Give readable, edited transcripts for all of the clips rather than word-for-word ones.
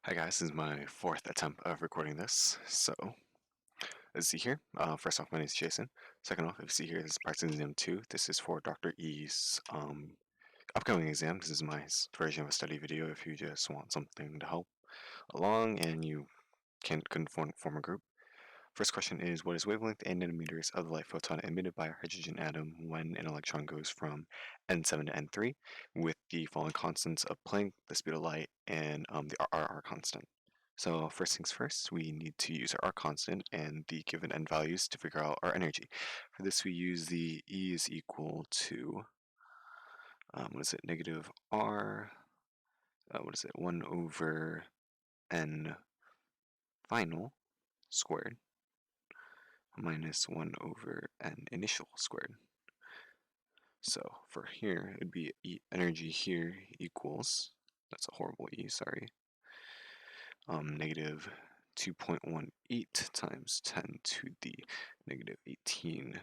Hi guys, this is my fourth attempt of recording this. So, as you see here, first off, my name is Jason. Second off, if you see here, this is practice exam 2. This is for Dr. E's upcoming exam. This is my version of a study video if you just want something to help along and you couldn't form a group. First question is, what is wavelength in nanometers of the light photon emitted by a hydrogen atom when an electron goes from N7 to N3 with the following constants of Planck, the speed of light, and the RR constant? So first things first, we need to use our R constant and the given N values to figure out our energy. For this, we use the E is equal to, negative R, 1 over N final squared minus 1 over N initial squared. So for here, it'd be energy here equals, that's a horrible E, sorry, negative 2.18 times 10 to the negative 18.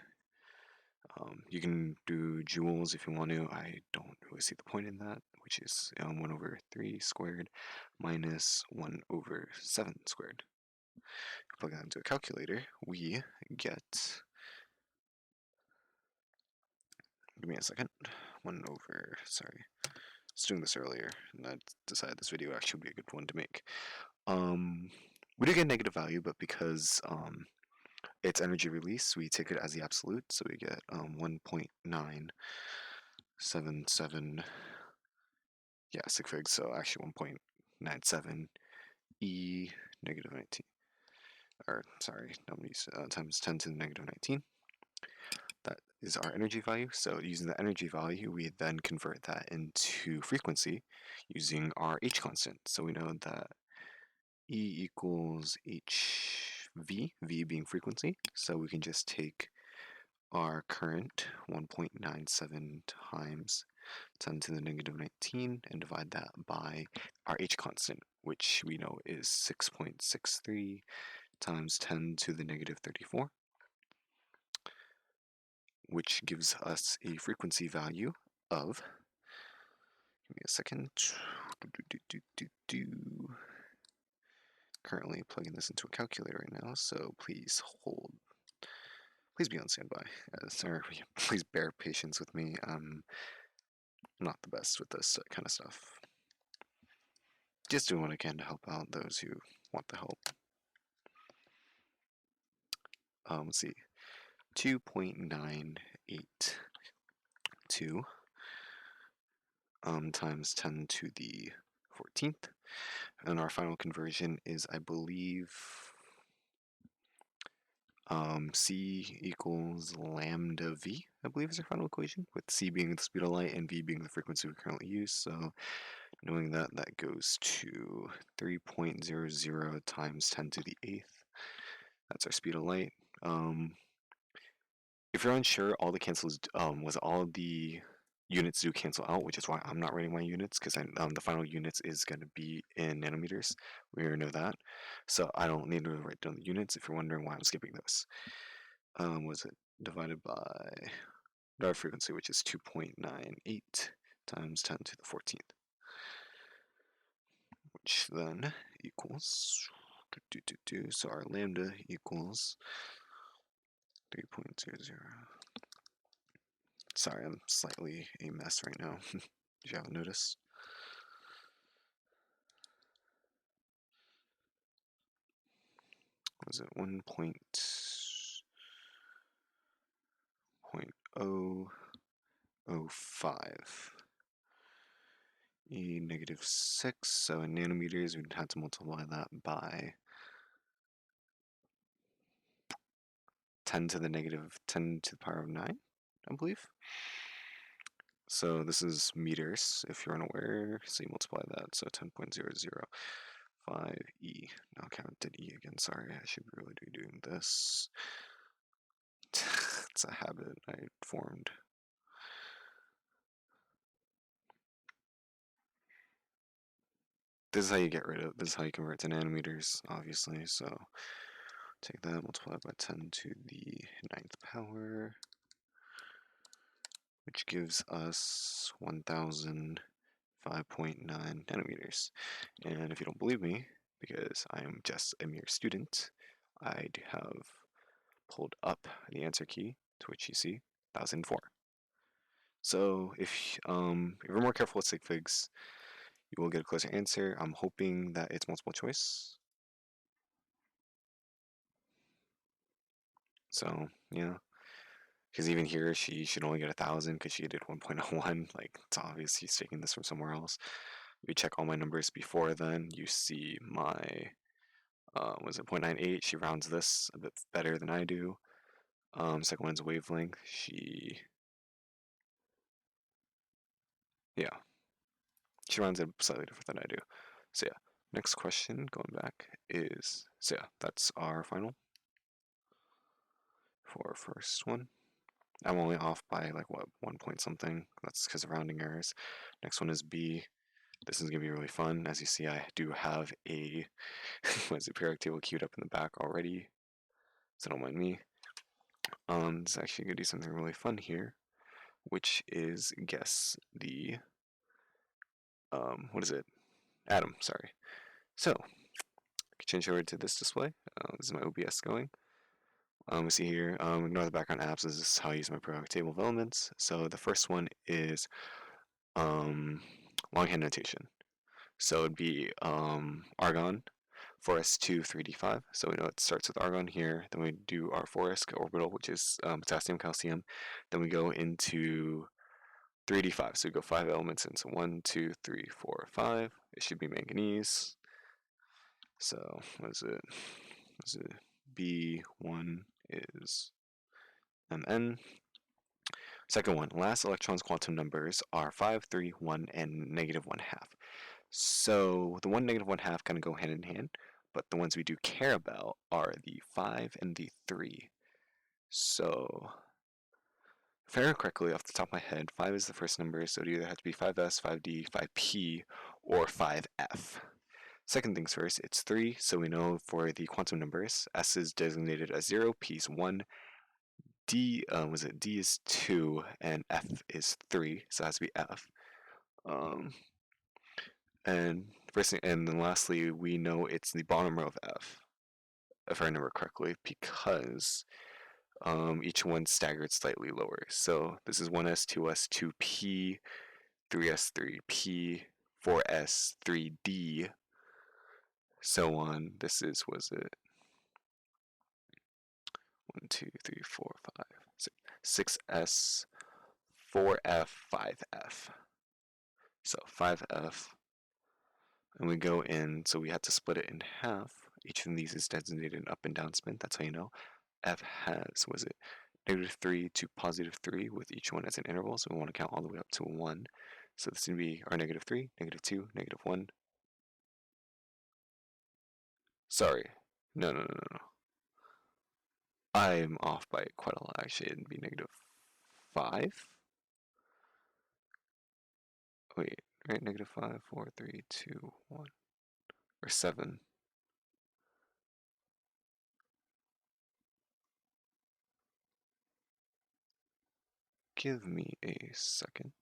You can do joules if you want to. I don't really see the point in that, which is 1 over 3 squared minus 1 over 7 squared. Plug that into a calculator, we get, give me a second, 1 over, sorry, I was doing this earlier, and I decided this video actually would be a good one to make. We do get a negative value, but because it's energy release, we take it as the absolute, so we get 1.977, yeah, sig figs, so actually 1.97 e negative 19, or sorry, times 10 to the negative 19. That is our energy value. So using the energy value, we then convert that into frequency using our H constant. So we know that E equals HV, V being frequency. So we can just take our current 1.97 times 10 to the negative 19 and divide that by our H constant, which we know is 6.63 times 10 to the negative 34, which gives us a frequency value of, give me a second, currently plugging this into a calculator right now, so please be on standby. Sorry, please bear patience with me. I'm not the best with this kind of stuff. Just doing what I can to help out those who want the help. Let's see, 2.982 times 10 to the 14th, and our final conversion is, I believe, C equals lambda V, I believe is our final equation, with C being the speed of light and V being the frequency we currently use. So knowing that, that goes to 3.00 times 10 to the 8th. That's our speed of light. If you're unsure, all the cancels was all the units do cancel out, which is why I'm not writing my units, because the final units is going to be in nanometers. We already know that, so I don't need to write down the units. If you're wondering why I'm skipping this, was it divided by our frequency, which is 2.98 times 10 to the 14th, which then equals so our lambda equals 3.00. Sorry, I'm slightly a mess right now, if you haven't noticed. Was it 1.005 e negative 6, so in nanometers we'd have to multiply that by 10 to the negative 10 to the power of 9, I believe. So this is meters, if you're unaware, so you multiply that, so 10.005 e. Now counted e again, sorry, I should really be doing this. It's a habit I formed. This is how you get rid of, this is how you convert to nanometers, obviously, so take that, multiply by 10 to the 9th power, which gives us 1050 5.9 nanometers. And if you don't believe me, because I am just a mere student, I have pulled up the answer key, to which you see 1004. So if you're more careful with sig figs, you will get a closer answer. I'm hoping that it's multiple choice. So, yeah. Because even here, she should only get 1,000 because she did 1.01. Like, it's obvious she's taking this from somewhere else. If you check all my numbers before then, you see my, was it 0.98? She rounds this a bit better than I do. Second one's wavelength. Yeah, she rounds it slightly different than I do. So yeah, next question, going back, is, so yeah, that's our final for our first one. I'm only off by like what, 1 point something. That's because of rounding errors. Next one is B. This is gonna be really fun. As you see, I do have a what is it, periodic table queued up in the back already, so don't mind me. It's actually gonna do something really fun here, which is guess the what is it? Atom. Sorry. So I can change over to this display. This is my OBS going. We see here, ignore the background apps. This is how I use my periodic table of elements. So the first one is longhand notation. So it'd be argon, 4s2 3d5. So we know it starts with argon here. Then we do our 4s orbital, which is potassium, calcium. Then we go into 3d5. So we go 5 elements in. So 1, 2, 3, 4, 5. It should be manganese. So what is it? B1 is Mn. Second one, last electron's quantum numbers are 5, 3, 1, and -1/2. So the 1, -1/2 kind of go hand in hand, but the ones we do care about are the 5 and the 3. So, if I remember correctly off the top of my head, 5 is the first number, so it either has to be 5s, 5d, 5p, or 5f. Second things first, it's 3, so we know for the quantum numbers, s is designated as 0, p is 1, d D is 2, and f is 3, so it has to be f. And first thing, and then lastly, we know it's the bottom row of f, if I remember correctly, because each one's staggered slightly lower. So this is 1s, 2s, 2p, 3s, 3p, 4s, 3d, so on. This is, was it 1, 2, 3, 4, 5, 6, 6s, 4f, 5f. So 5f, and we go in, so we had to split it in half. Each of these is designated an up and down spin, that's how you know. F has, was it -3 to +3 with each one as an interval, so we want to count all the way up to 1. So this is going to be our -3, -2, -1. Sorry. No, no, no, no, no. I'm off by quite a lot. Actually, it'd be -5. Wait, right? -5, 4, 3, 2, 1. Or 7. Give me a second.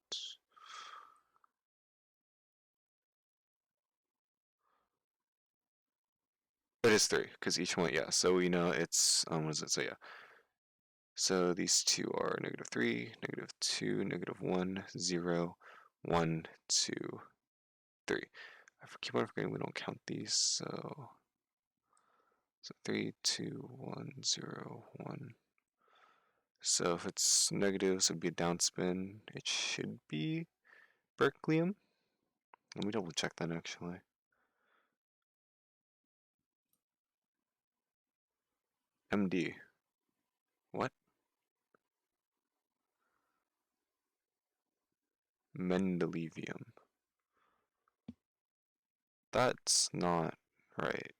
It is 3, because each one, yeah. So we know it's, what does it say? Yeah. So these two are -3, -2, -1, 0, 1, 2, 3. I keep on forgetting we don't count these, so 3, 2, 1, 0, 1. So if it's negative, so it'd be a downspin. It should be berkelium. Let me double check that actually. MD. What? Mendelevium. That's not right.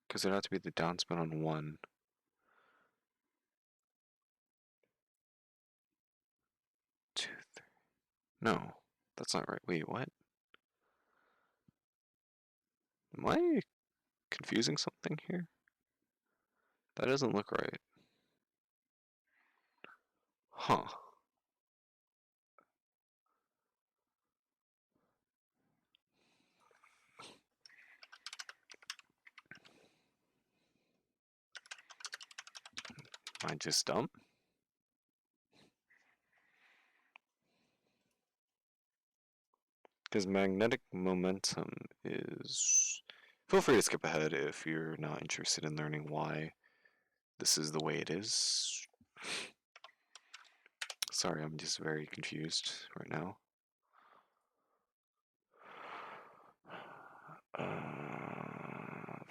Because it'd have to be the downspin on 1. 2, 3. No, that's not right. Wait, what? Am I confusing something here? That doesn't look right. Huh. I just dump? Because magnetic momentum is... Feel free to skip ahead if you're not interested in learning why this is the way it is. Sorry, I'm just very confused right now.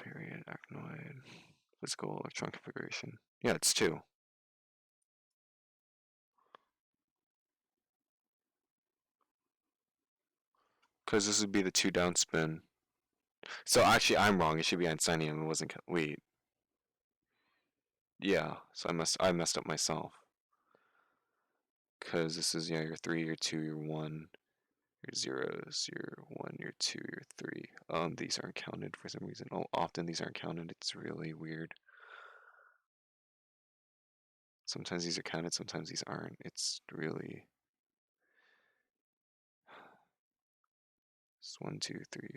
Period, actinoid, physical electron configuration. Yeah, it's 2. Because this would be the 2 downspin. So actually, I'm wrong. It should be Einsteinium. It wasn't. Wait. Yeah. So I messed up myself. Because this is, yeah, your 3, your 2, your 1, your 0s, your 1, your 2, your 3. These aren't counted for some reason. Oh, often these aren't counted. It's really weird. Sometimes these are counted, sometimes these aren't. It's really... It's 1, 2, 3,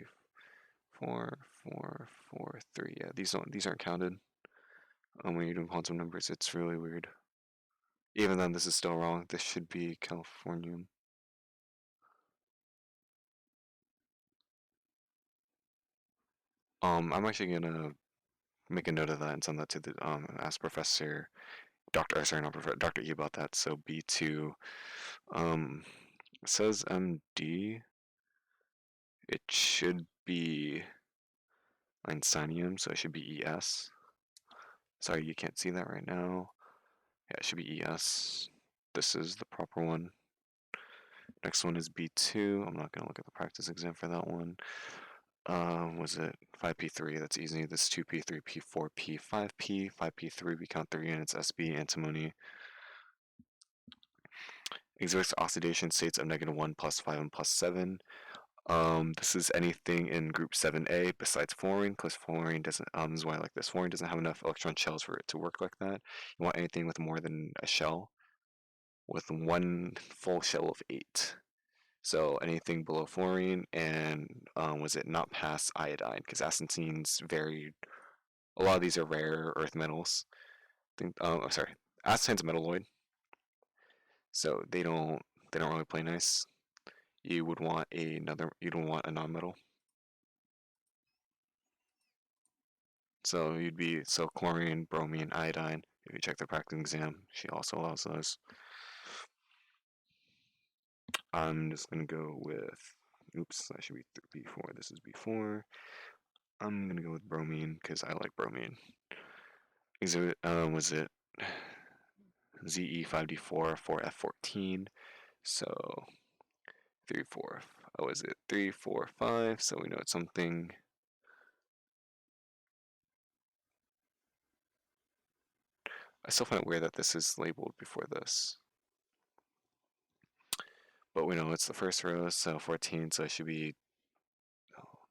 4, 4, 4, 3. Yeah, these aren't counted. When you're doing quantum numbers, it's really weird. Even then, this is still wrong. This should be Californium. I'm actually gonna make a note of that and send that to the ask Professor Doctor. Sorry, not Professor Doctor E about that. So B2, it says MD. It should be Einsteinium, so it should be ES. Sorry, you can't see that right now. Yeah, it should be ES. This is the proper one. Next one is B2. I'm not going to look at the practice exam for that one. Was it 5P3? That's easy. This 2P, 3P, 4P, 5P. 5P3, we count 3 units, SB, antimony. Exerts oxidation states of -1, +5, and +7. This is anything in group 7A besides fluorine, because fluorine doesn't, this is why I like this. Fluorine doesn't have enough electron shells for it to work like that. You want anything with more than a shell, with 1 full shell of 8. So anything below fluorine, and was it not past iodine? Because astatines very, a lot of these are rare earth metals. I'm sorry, acetines metalloid, so they don't really play nice. You would want you'd want a non-metal. So you'd be chlorine, bromine, iodine. If you check the practice exam, she also allows those. I'm just gonna go with, oops, that should be B4. This is B4. I'm gonna go with bromine because I like bromine. Was it ZE5D4 4F14? So 3, 4. Oh, is it 3, 4, 5? So we know it's something. I still find it weird that this is labeled before this. But we know it's the first row, so 14, so it should be. Oh,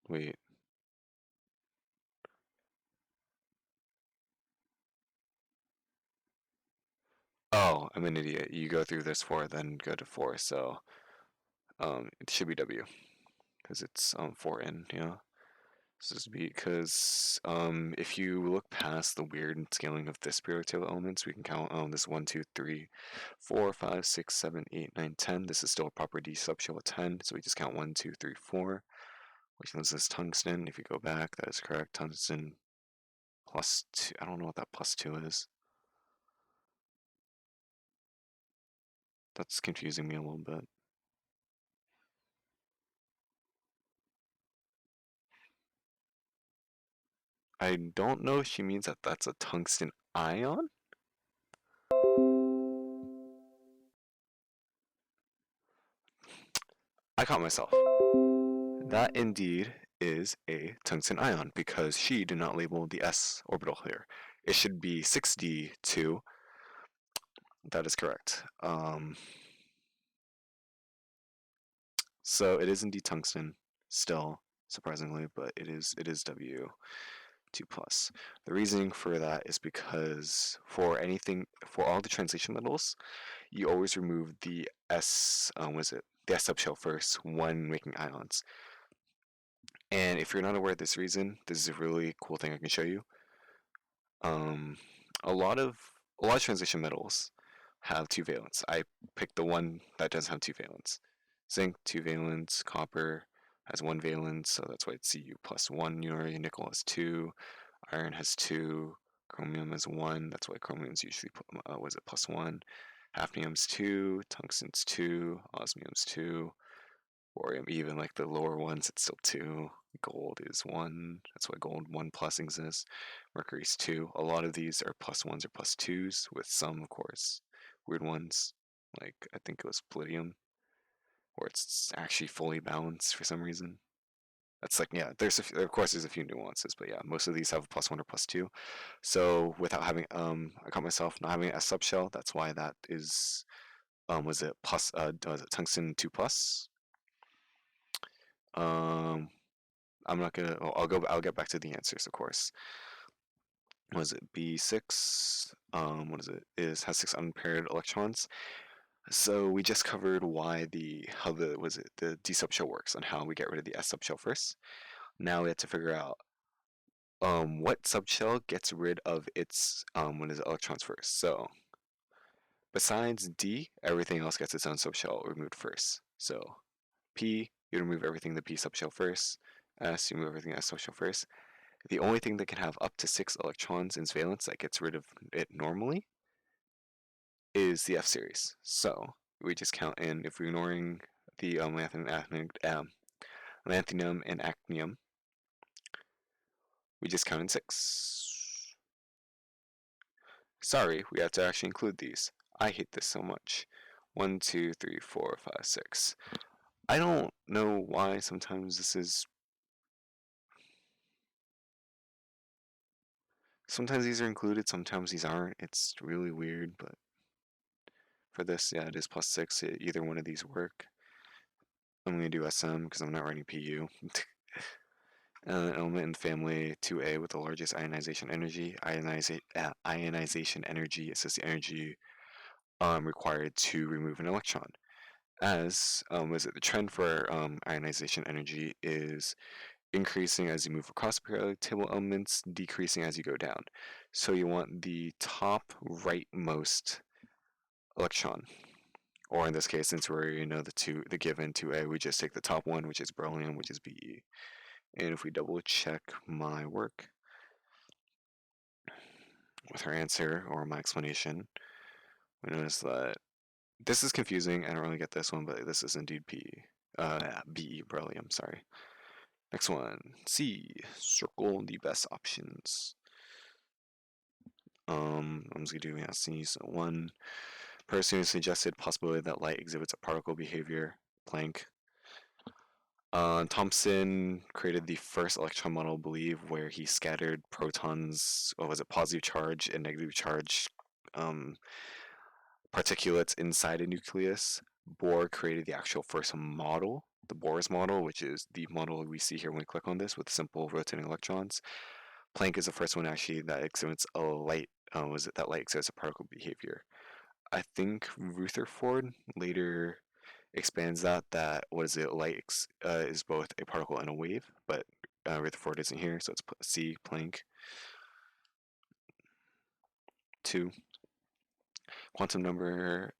wait. Oh, I'm an idiot. You go through this 4, then go to 4, so it should be W because it's 4 in, yeah. So this would be because if you look past the weird scaling of this periodic table elements, we can count this 1, 2, 3, 4, 5, 6, 7, 8, 9, 10. This is still a proper D subshell of 10, so we just count 1, 2, 3, 4, which means this tungsten. If you go back, that is correct. Tungsten plus 2. I don't know what that plus 2 is. That's confusing me a little bit. I don't know if she means that that's a tungsten ion. I caught myself. That indeed is a tungsten ion because she did not label the s orbital here. It should be 6d2. That is correct. So it is indeed tungsten, still surprisingly, but it is W2+. The reasoning for that is because for all the translation metals, you always remove the s the s subshell first when making ions. And if you're not aware of this reason, this is a really cool thing I can show you. A lot of a lot of transition metals have two valence. I picked the one that doesn't have two valence. Zinc, two valence. Copper has one valence, so that's why it's Cu plus one unary. Nickel has two. Iron has two. Chromium has one. That's why chromium's usually was it plus one. Hafnium's two. Tungsten's two. Osmium's two. Borium, even like the lower ones, it's still two. Gold is one. That's why gold 1 plus exists. Mercury's two. A lot of these are plus ones or plus twos, with some, of course, weird ones. Like I think it was palladium, where it's actually fully balanced for some reason. That's like, yeah, of course there's a few nuances, but yeah, most of these have a plus one or plus two. So without having I caught myself not having a subshell. That's why that is was it plus was it tungsten 2 plus? Um, I'm not gonna. Well, I'll get back to the answers, of course. Was it B6? What is it? Is has 6 unpaired electrons. So we just covered how the D subshell works and how we get rid of the S subshell first. Now we have to figure out what subshell gets rid of its electrons first. So besides D, everything else gets its own subshell removed first. So P, you remove everything the P subshell first. S, you remove everything S subshell first. The only thing that can have up to 6 electrons in its valence that gets rid of it normally is the F series. So we just count in, if we're ignoring the lanthanum and actinium, we just count in 6. Sorry, we have to actually include these. I hate this so much. 1, 2, 3, 4, 5, 6. I don't know why sometimes this is. Sometimes these are included, sometimes these aren't. It's really weird, but for this, yeah, it is plus 6. Either one of these work. I'm going to do SM because I'm not writing PU. Element in family 2A with the largest ionization energy. Ionization energy, it says the energy required to remove an electron. As was it the trend for ionization energy is increasing as you move across the periodic table elements, decreasing as you go down. So you want the top rightmost electron. Or in this case, since we're the given 2A, we just take the top one, which is beryllium, which is Be. And if we double check my work with her answer or my explanation, we notice that this is confusing. I don't really get this one, but this is indeed Be, beryllium, sorry. Next one, C, circle the best options. I'm just gonna do C. So one person who suggested possibility that light exhibits a particle behavior, Planck. Thomson created the first electron model, I believe, where he scattered protons, what was it, positive charge and negative charge particulates inside a nucleus. Bohr created the actual first model, the Bohr's model, which is the model we see here when we click on this with simple rotating electrons. Planck is the first one actually that exhibits a light, that light exhibits a particle behavior. I think Rutherford later expands that light is both a particle and a wave, but Rutherford isn't here, so it's C, Planck. 2. Quantum number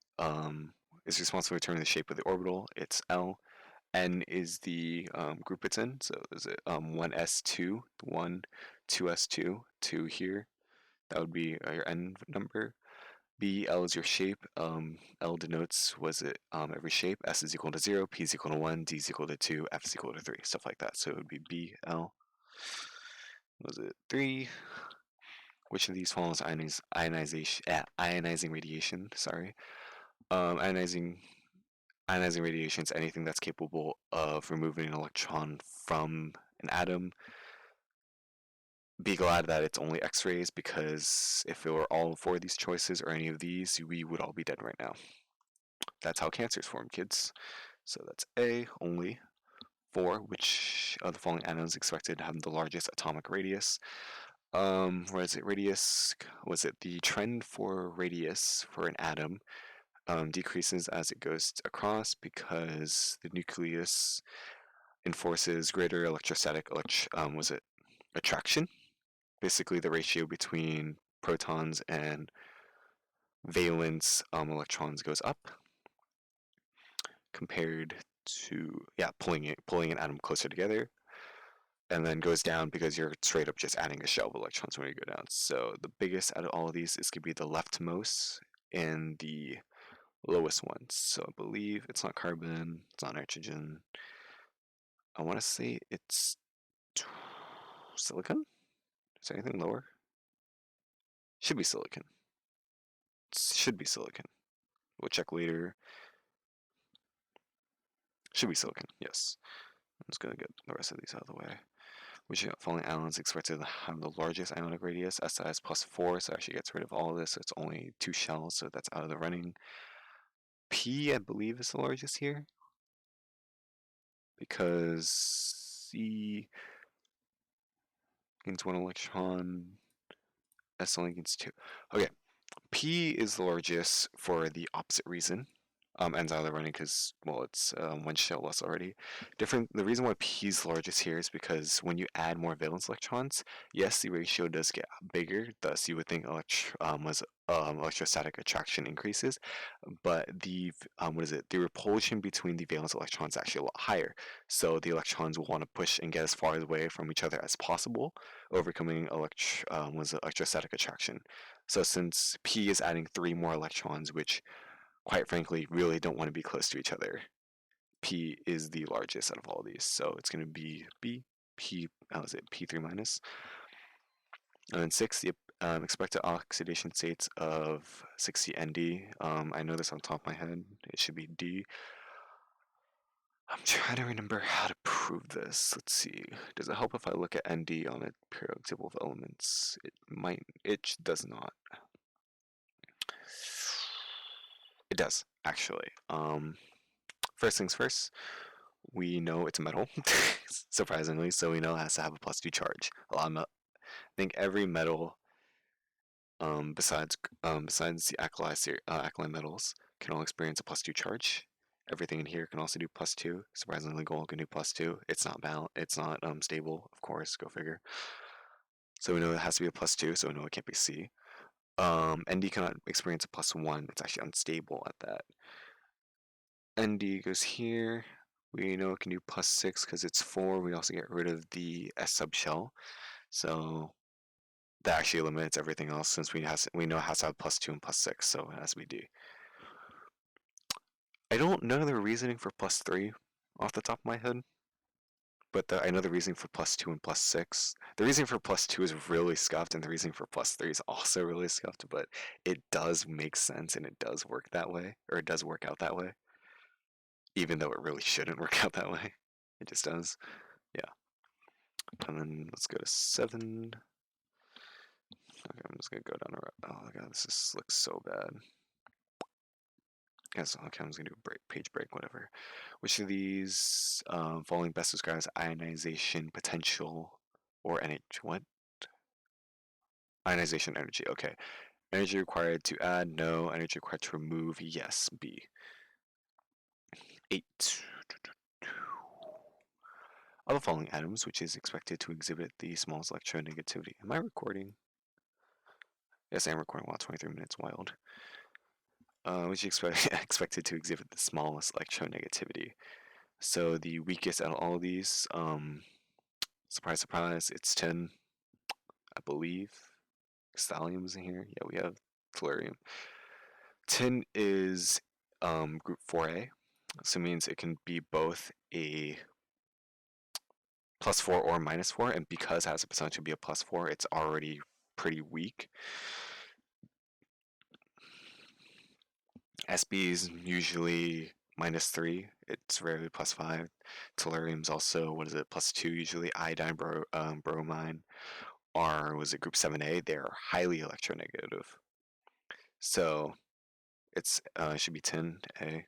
is responsible for determining the shape of the orbital. It's L. N is the group it's in, so is it 1s2, 1, 2s2, 2 here. That would be your N number. B, L is your shape. L denotes every shape. S is equal to 0, P is equal to 1, D is equal to 2, F is equal to 3, stuff like that. So it would be B, L. Was it 3? Which of these follows ionizing radiation? Sorry. Ionizing radiation is anything that's capable of removing an electron from an atom. Be glad that it's only X-rays, because if it were all 4 of these choices or any of these, we would all be dead right now. That's how cancers form, kids. So that's A, only 4. Which of the following atoms expected to have the largest atomic radius? Where is it? Radius, was it the trend for radius for an atom decreases as it goes across because the nucleus enforces greater electrostatic attraction? Basically the ratio between protons and valence electrons goes up compared to, yeah, pulling an atom closer together, and then goes down because you're straight up just adding a shell of electrons when you go down. So the biggest out of all of these is going to be the leftmost and the lowest one. So I believe it's not carbon, it's not nitrogen. I want to say it's silicon? Is there anything lower? Should be silicon. Should be silicon. We'll check later. Should be silicon, yes. I'm just going to get the rest of these out of the way. Which following ions expected to have the largest ionic radius. SI is +4, so it actually gets rid of all of this. So it's only 2 shells, so that's out of the running. P, I believe, is the largest here. Because C gains 1 electron, S only gains 2. Okay, P is the largest for the opposite reason. Ends out of the running because, well, it's 1 shell less already. The reason why P is the largest here is because when you add more valence electrons, yes, the ratio does get bigger. Thus, you would think electrostatic attraction increases, but the the repulsion between the valence electrons is actually a lot higher. So the electrons will want to push and get as far away from each other as possible, overcoming electrostatic attraction. So since P is adding 3 more electrons, which quite frankly really don't want to be close to each other, P is the largest out of all these. So it's going to be B, P, how is it, P3 minus. And then 6, the expected oxidation states of 60 ND. I know this on top of my head. It should be D. I'm trying to remember how to prove this. Let's see. Does it help if I look at ND on a periodic table of elements? It might. It does not. It does, actually. First things first, we know it's a metal, surprisingly, so we know it has to have a +2 charge. I think every metal, besides the alkali metals, can all experience a +2 charge. Everything in here can also do +2. Surprisingly, gold can do +2. It's not stable, of course. Go figure. So we know it has to be a +2, so we know it can't be C. ND cannot experience a +1. It's actually unstable at that. ND goes here. We know it can do +6 because it's 4. We also get rid of the S subshell. So that actually eliminates everything else since we know it has to have +2 and +6, so it has to be D. I don't know the reasoning for +3 off the top of my head, but I know the reasoning for +2 and +6. The reasoning for +2 is really scuffed, and the reasoning for +3 is also really scuffed, but it does make sense and it does work that way, or it does work out that way, even though it really shouldn't work out that way. It just does. Yeah. And then let's go to 7. Okay, I'm just gonna go down the road. Oh my god, this looks so bad. Yes, okay, I'm just gonna do a page break, whatever. Which of these following best describes ionization potential or what? Ionization energy, okay. Energy required to add, no. Energy required to remove, yes, B. 8. Of the following atoms, which is expected to exhibit the smallest electronegativity. Am I recording? Yes, I am recording. Wow, 23 minutes, wild. Which is expected to exhibit the smallest electronegativity. So the weakest out of all of these, surprise, surprise, it's 10, I believe. Thallium's in here. Yeah, we have tellurium. 10 is group 4A, so it means it can be both a +4 or -4, and because it has the potential to be a +4, it's already pretty weak. SB is usually -3. It's rarely +5. Tellurium's also, what is it, +2 usually. Iodine, bromine are, was it group 7A? They're highly electronegative. So it's should be 10A.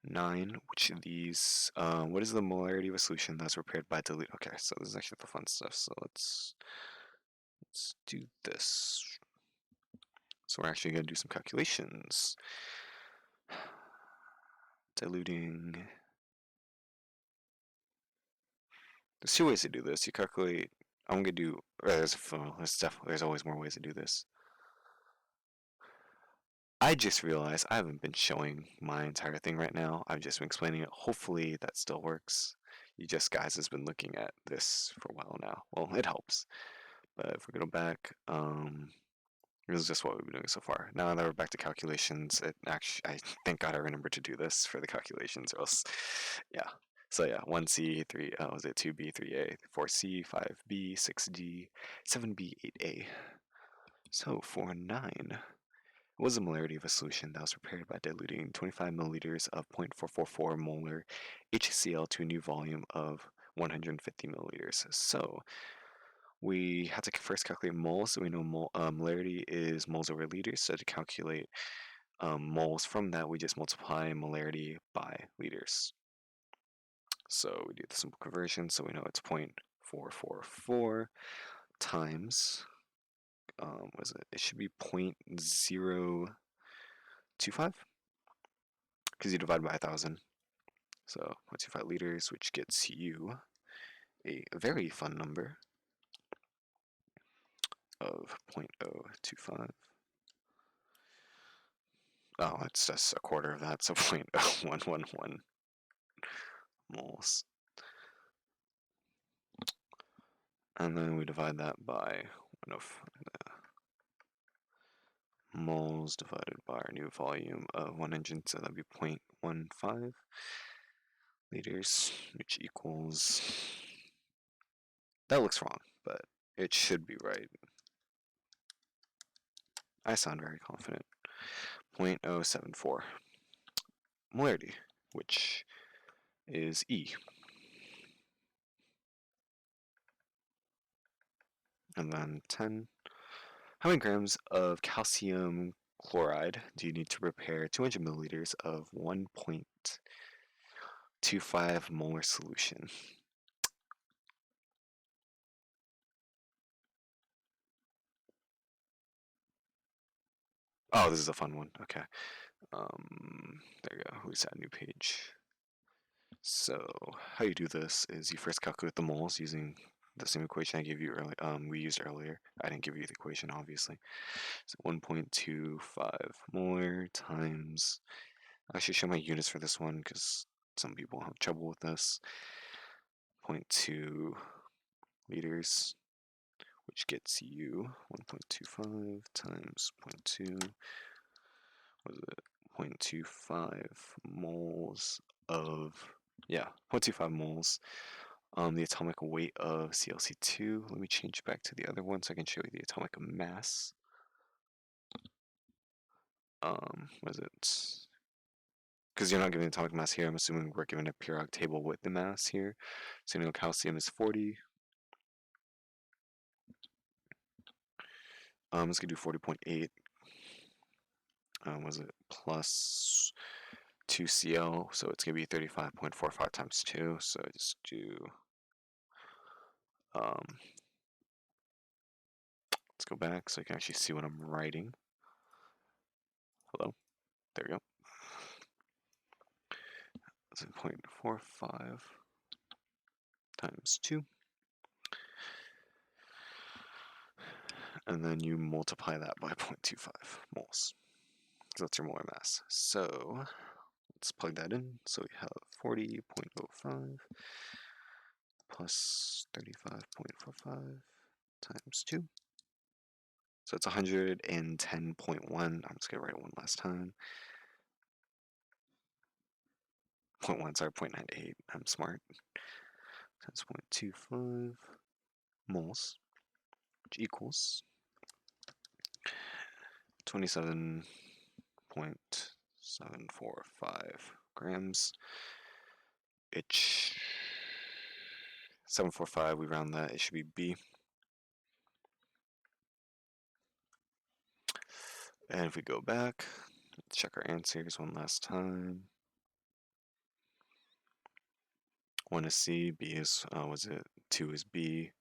9, which of these, what is the molarity of a solution that's prepared by dilute? Okay, so this is actually the fun stuff. So let's do this. So we're actually going to do some calculations. Diluting. There's 2 ways to do this. You calculate. I'm going to do. There's always more ways to do this. I just realized I haven't been showing my entire thing right now. I've just been explaining it. Hopefully that still works. You just guys has been looking at this for a while now. Well, it helps. But if we go back, this is just what we've been doing so far. Now that we're back to calculations, it actually, I thank God I remembered to do this for the calculations, or else, yeah. So yeah, 1C, 3, was it 2B, 3A, 4C, 5B, 6D, 7B, 8A. So for 9, was the molarity of a solution that was prepared by diluting 25 milliliters of 0.444 molar HCl to a new volume of 150 milliliters. So we have to first calculate moles, so we know molarity is moles over liters. So to calculate moles from that, we just multiply molarity by liters. So we do the simple conversion, so we know it's 0.444 times, what is it? It should be 0.025, because you divide by 1,000. So 0.25 liters, which gets you a very fun number of 0.025. Oh, it's just a quarter of that, so 0.0111 moles. And then we divide that by moles divided by our new volume of 100, so that'd be 0.15 liters, which equals, that looks wrong, but it should be right. I sound very confident. 0.074 molarity, which is E. And then 10. How many grams of calcium chloride do you need to prepare 200 milliliters of 1.25 molar solution? Oh, this is a fun one. Okay. There you go. Who's that new page? So how you do this is you first calculate the moles using the same equation I gave you earlier. We used earlier. I didn't give you the equation, obviously. So 1.25 molar times. I should show my units for this one because some people have trouble with this. 0.2 liters, which gets you 1.25 times 0.2. What is it? 0.25 moles of, yeah, 0.25 moles. The atomic weight of ClC2. Let me change back to the other one so I can show you the atomic mass. What is it? Because you're not given atomic mass here, I'm assuming we're given a periodic table with the mass here. So you know calcium is 40. Let's go do 40.8. Was it plus 2Cl, so it's going to be 35.45 times 2, so just do, let's go back so you can actually see what I'm writing. Hello, there we go. That's 0.45 times 2. And then you multiply that by 0.25 moles. So that's your molar mass. So let's plug that in. So we have 40.05 plus 35.45 times 2. So it's 110.1. I'm just going to write it one last time. 0.1, sorry, 0.98. I'm smart. Times 0.25 moles, which equals 27.745 grams. It's 745, we round that, it should be B. And if we go back, let's check our answers one last time. 1 is C, B is, was it? 2 is B,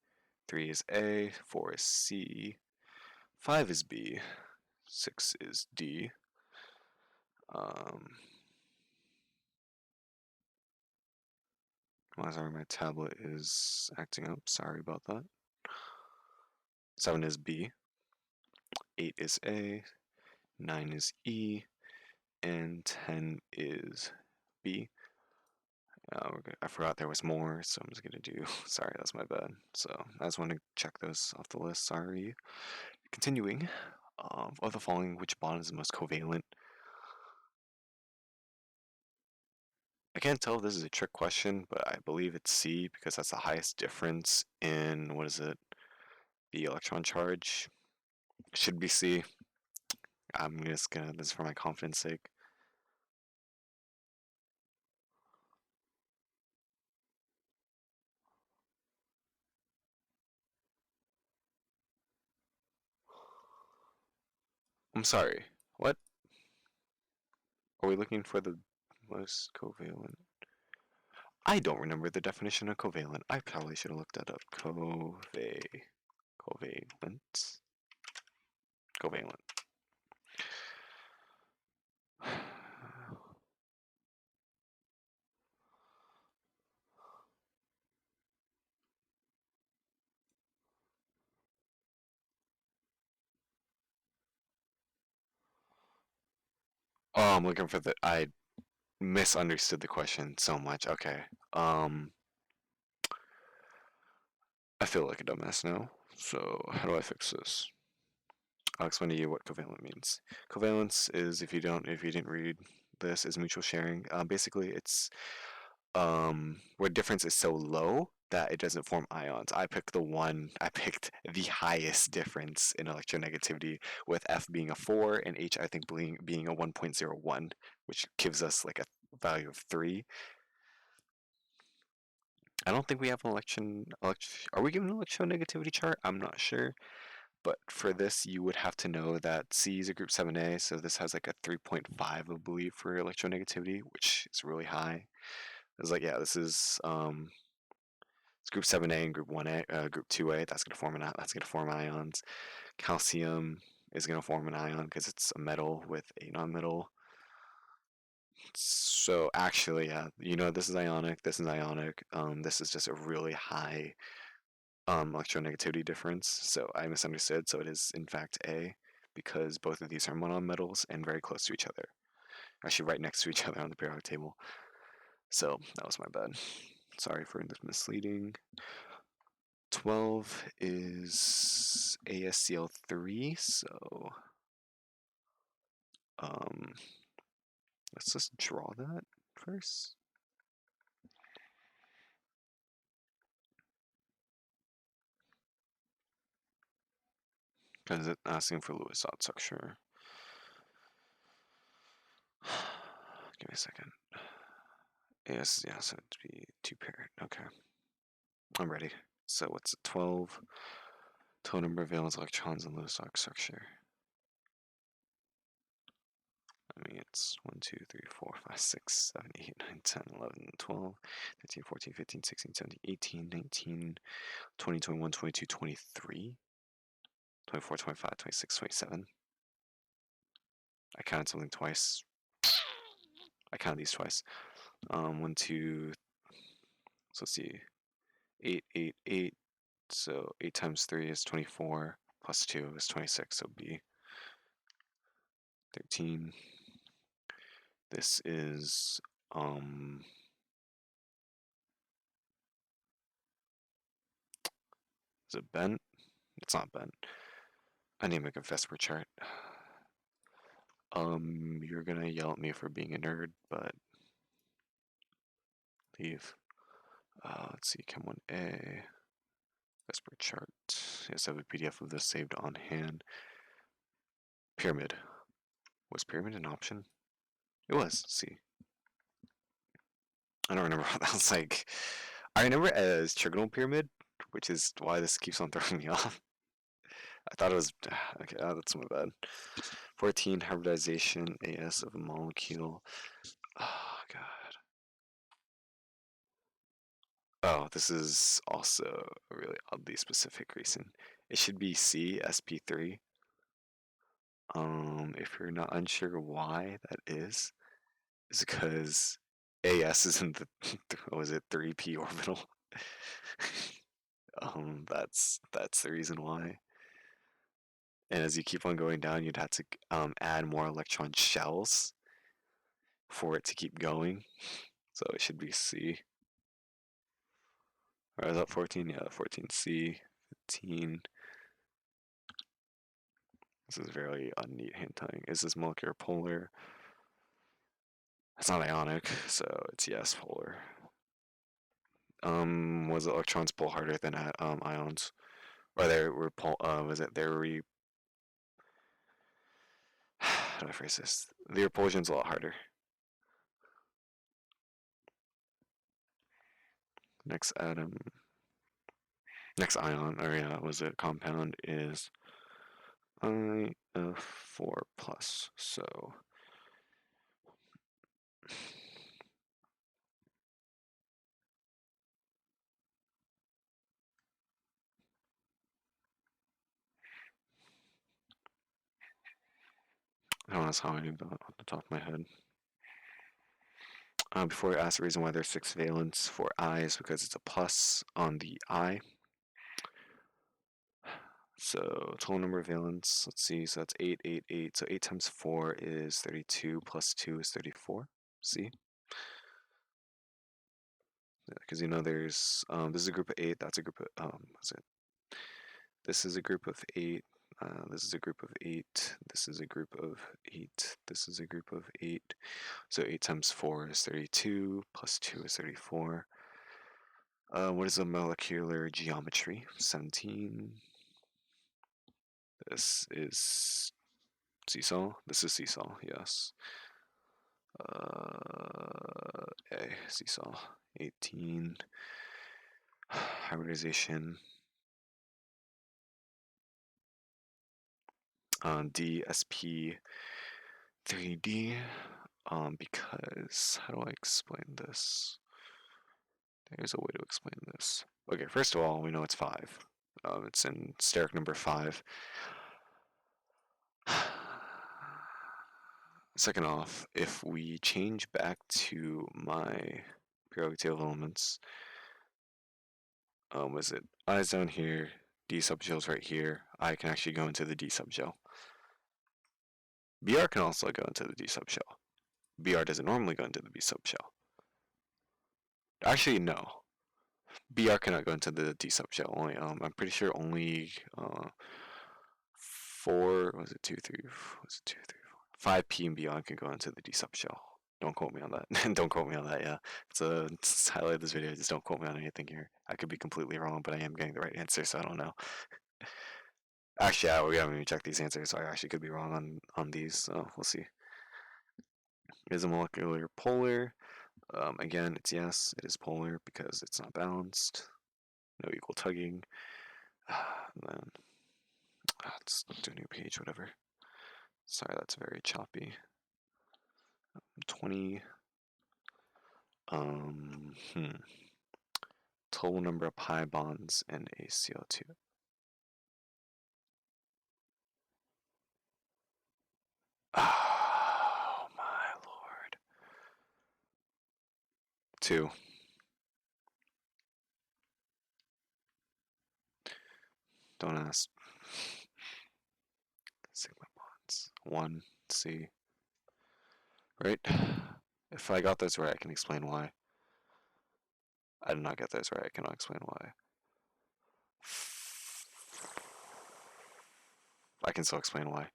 3 is A, 4 is C, 5 is B, 6 is D. Sorry, my tablet is acting up. Sorry about that. 7 is B. 8 is A. 9 is E, and 10 is B. I forgot there was more, so I'm just gonna do, sorry, that's my bad. So I just want to check those off the list, sorry. Continuing, of the following, which bond is the most covalent? I can't tell if this is a trick question, but I believe it's C because that's the highest difference in, what is it, the electron charge. Should be C. I'm just gonna, this is for my confidence sake. I'm sorry, what? Are we looking for the most covalent? I don't remember the definition of covalent. I probably should have looked that up. Covalent. Covalent. Oh, I'm looking for the. I misunderstood the question so much. Okay. I feel like a dumbass now. So how do I fix this? I'll explain to you what covalent means. Covalence is, if you didn't read this, is mutual sharing. Basically, it's where difference is so low that it doesn't form ions. I picked the highest difference in electronegativity, with F being a 4 and H I think being a 1.01, which gives us like a value of 3. I don't think we have an are we given an electronegativity chart? I'm not sure. But for this, you would have to know that C is a group 7A, so this has like a 3.5, I believe, for electronegativity, which is really high. It's like, yeah, this is it's group 7A and group 1A, group 2A. That's gonna form ions. Calcium is gonna form an ion because it's a metal with a nonmetal. So actually, yeah, this is ionic. This is ionic. This is just a really high electronegativity difference. So I misunderstood. So it is in fact A, because both of these are monometals and very close to each other. Actually, right next to each other on the periodic table. So that was my bad. Sorry for this misleading. 12 is ASCl3, so um, let's just draw that first. Because it's asking for Lewis dot structure. Give me a second. Yes, yeah, so it'd be 2-paired. Okay. I'm ready. So what's it? 12? Total number of valence electrons in Lewis dot structure. I mean, it's 1, 2, 3, 4, 5, 6, 7, 8, 9, 10, 11, 12, 13, 14, 15, 16, 17, 18, 19, 20, 21, 22, 23, 24, 25, 26, 27. I counted something twice. I counted these twice. 1, 2, so let's see. 8, 8, 8. So 8 times 3 is 24, plus 2 is 26, so B. 13. This is is it bent? It's not bent. I need to make a Vesper chart. You're gonna yell at me for being a nerd, but leave. Let's see, Chem 1A, Vesper chart. Yes, I have a PDF of this saved on hand. Pyramid. Was pyramid an option? It was. See, I don't remember what that was like. I remember it as trigonal pyramid, which is why this keeps on throwing me off. I thought it was okay. That's my bad. 14 hybridization AS of a molecule. Oh god. Oh, this is also a really oddly specific reason. It should be CSP3. If you're not unsure why that is because AS is in the what was it 3p orbital. That's the reason why. And as you keep on going down, you'd have to add more electron shells for it to keep going. So it should be C. Or is that 14? Yeah, 14C, 15. This is very neat hand tying. Is this molecular polar? It's not ionic, so it's yes, polar. Was electrons pull harder than ions? Or they were pull, was it they were how do I phrase this? The repulsion's a lot harder. Next atom, next ion, or yeah, was it compound is I4 plus. So I don't know how I knew that off the top of my head. Before I ask the reason why there's 6 valence for I is because it's a plus on the I. So total number of valence, let's see, so that's 8, 8, 8. So 8 times 4 is 32, plus 2 is 34. See? Because you know there's, this is a group of 8, that's a group of, what's it? This is a group of 8, this is a group of 8, this is a group of 8, this is a group of 8. So 8 times 4 is 32, plus 2 is 34. What is the molecular geometry? 17. This is seesaw. This is seesaw, yes. A, seesaw. 18. Hybridization. D, SP, 3D. Because, how do I explain this? There's a way to explain this. Okay, first of all, we know it's 5. It's in steric number 5. Second off, if we change back to my periodic table of elements, was it I's down here, D subshell's right here, I can actually go into the D subshell. Br can also go into the D subshell. Br doesn't normally go into the B subshell. Actually, no. Br cannot go into the D subshell. Only, I'm pretty sure only 4, was it 2, 3, was it 2, 3, 4, 5p and beyond can go into the D subshell. Don't quote me on that. Don't quote me on that, yeah. It's highlight of this video, just don't quote me on anything here. I could be completely wrong, but I am getting the right answer, so I don't know. Actually, yeah, we haven't even checked these answers, so I actually could be wrong on these, so we'll see. Is a molecular polar? Again, it's yes, it is polar because it's not balanced. No equal tugging. And then, let's do a new page, whatever. Sorry, that's very choppy. 20. Total number of pi bonds in a CO2. Oh my lord. 2. Don't ask. Sigma bonds. 1. C. Right? If I got those right, I can explain why. I did not get those right, I cannot explain why. I can still explain why.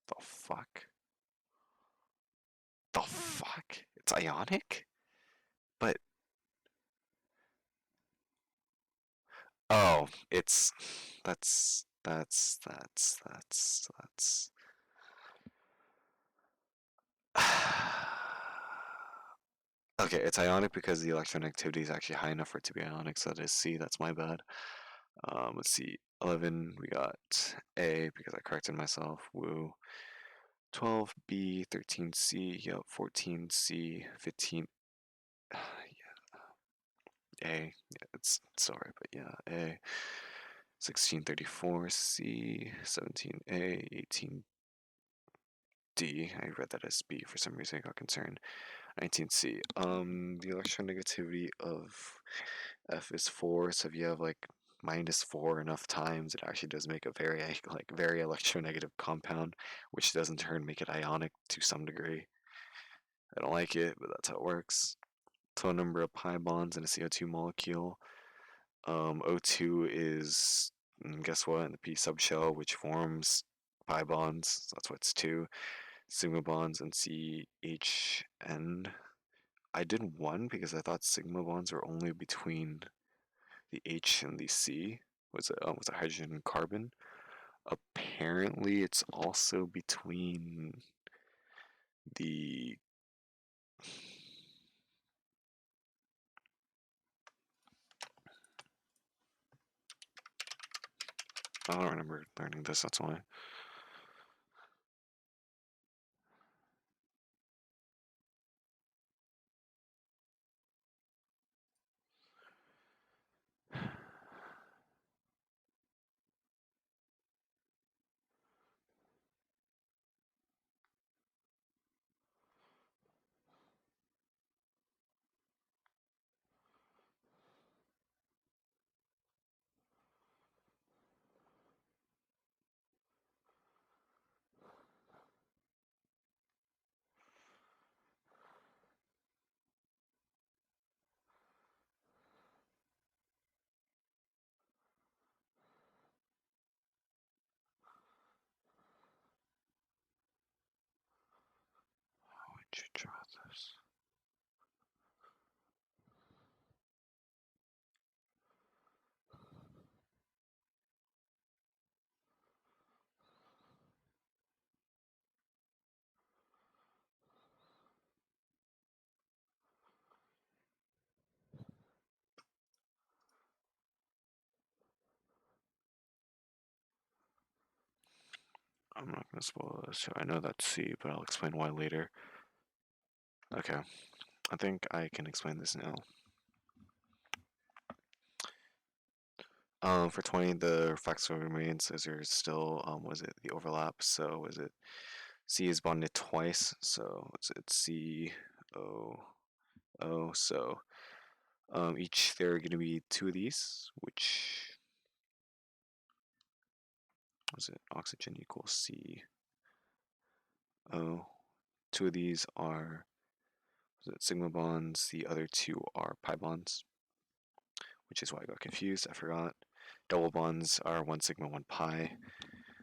The fuck? The fuck? It's ionic? But oh, it's that's okay, it's ionic because the electron activity is actually high enough for it to be ionic, so that is C, that's my bad. Let's see, 11, we got A because I corrected myself, woo. 12B, 13C, yep, 14C, 15, yeah, A, yeah, it's sorry, but yeah, A. 1634C, 17A, 18D. I read that as B for some reason. I got concerned. 19C. The electronegativity of F is 4, so if you have like -4 enough times, it actually does make a very very electronegative compound, which does in turn make it ionic to some degree. I don't like it, but that's how it works. Total number of pi bonds in a CO2 molecule. O2 is, guess what, in the p subshell, which forms pi bonds. So that's why it's 2. Sigma bonds and CHN. I did 1 because I thought sigma bonds were only between the H and the C. Was it hydrogen and carbon? Apparently, it's also between the I don't remember learning this, that's why. How would you draw this? I'm not going to spoil this. I know that's C, but I'll explain why later. Okay, I think I can explain this now. For 20, the factor remains as there's still, was it the overlap? So was it C is bonded twice? So was it C O O? So each there are going to be 2 of these, which was it oxygen equals C O. 2 of these are, was it sigma bonds? The other 2 are pi bonds, which is why I got confused. I forgot. Double bonds are 1 sigma, 1 pi.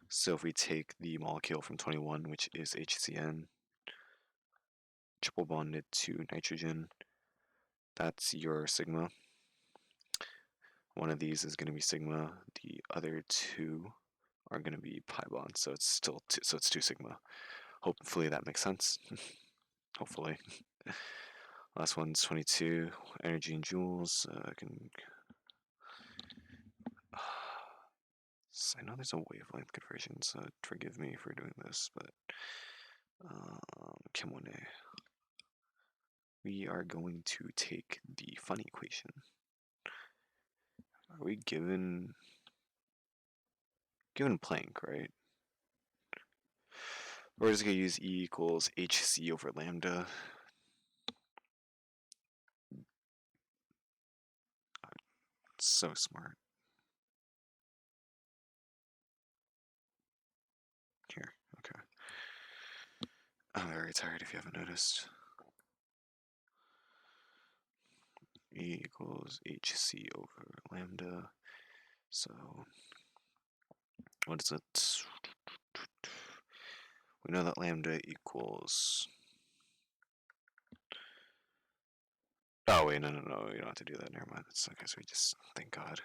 So if we take the molecule from 21, which is HCN, triple bonded to nitrogen, that's your sigma. One of these is going to be sigma. The other 2 are going to be pi bonds. So it's still so it's 2 sigma. Hopefully that makes sense. Hopefully. Last one's 22. Energy in joules. I know there's a wavelength conversion, so forgive me for doing this, but Chem 1A. We are going to take the fun equation. Are we given Planck, right? We're just gonna use E equals hc over lambda. So smart. Here, okay. I'm very tired if you haven't noticed. E equals hc over lambda. So, what is it? We know that lambda equals... Oh, wait, no, you don't have to do that. Never mind. It's okay, so we just... Thank God.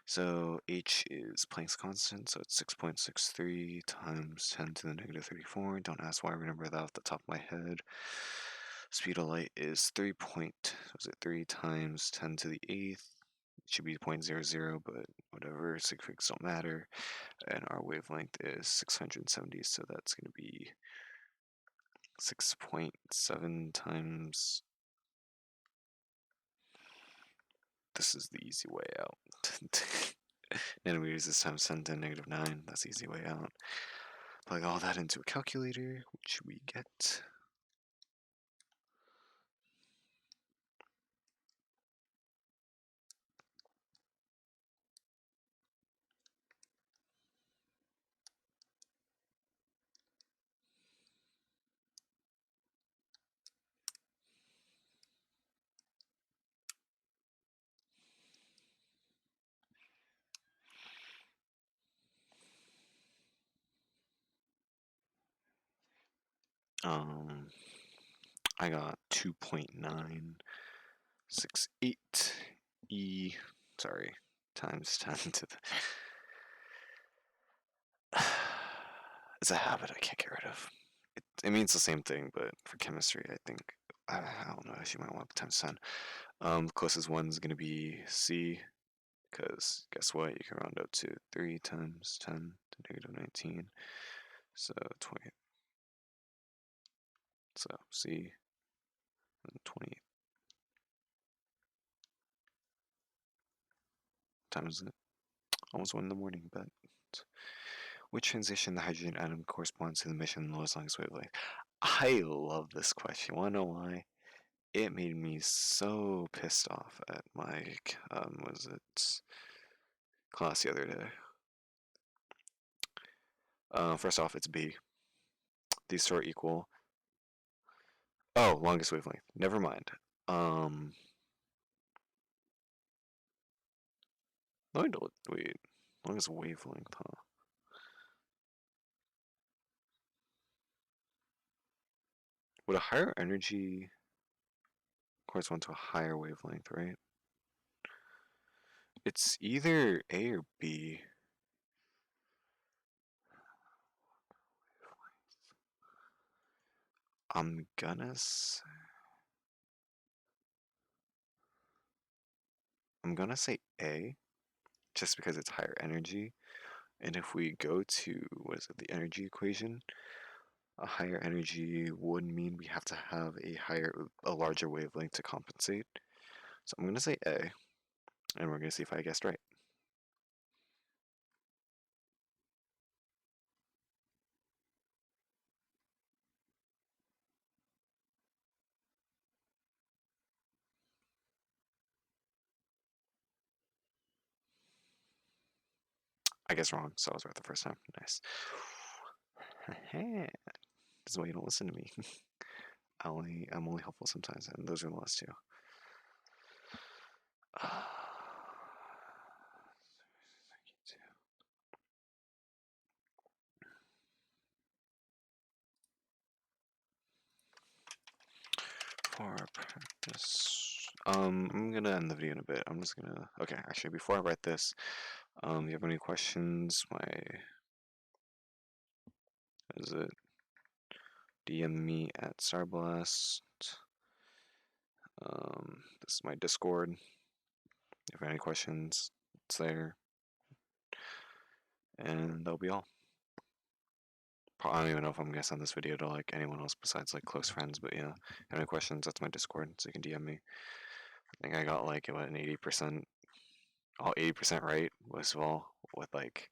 So, h is Planck's constant, so it's 6.63 times 10 to the negative 34. Don't ask why I remember that off the top of my head. Speed of light is 3 times 10 to the 8th. It should be 0.00, but whatever, sig figs don't matter. And our wavelength is 670, so that's going to be 6.7 times... This is the easy way out. Nanometers is times 10 to the negative 9. That's the easy way out. Plug all that into a calculator, which we get... I got 2.968 E, sorry, times 10 to the... It's a habit I can't get rid of. It means the same thing, but for chemistry, I think, I don't know, you might want to times 10. The closest one's going to be C, because guess what? You can round up to 3 times 10 to negative 19, so 20. So C and 20 times it. Almost 1 in the morning, but which transition the hydrogen atom corresponds to the emission lowest longest wavelength? I love this question. Wanna know why? It made me so pissed off at my was it class the other day. First off, it's B. These two are equal. Oh, longest wavelength. Never mind. Wait. Longest wavelength, huh? Would a higher energy correspond to a higher wavelength, right? It's either A or B. I'm gonna say, A, just because it's higher energy. And if we go to, what is it, the energy equation, a higher energy would mean we have to have a larger wavelength to compensate. So I'm gonna say A, and we're gonna see if I guessed right. I guess wrong, so I was right the first time. Nice. This is why you don't listen to me. I'm only helpful sometimes, and those are the last two. For practice, I'm gonna end the video in a bit. I'm just gonna, okay, actually, before I write this, if you have any questions, is it DM me at Starblast. This is my Discord. If you have any questions, it's there. And that'll be all. I don't even know if I'm gonna send this video to like anyone else besides like close friends, but yeah. If you have any questions, that's my Discord, so you can DM me. I think I got like what, an 80%, all 80% right, most of all, with like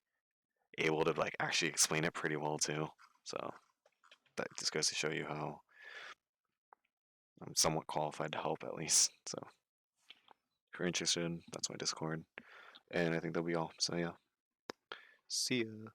able to like actually explain it pretty well too. So that just goes to show you how I'm somewhat qualified to help at least. So if you're interested, that's my Discord. And I think that'll be all. So yeah. See ya.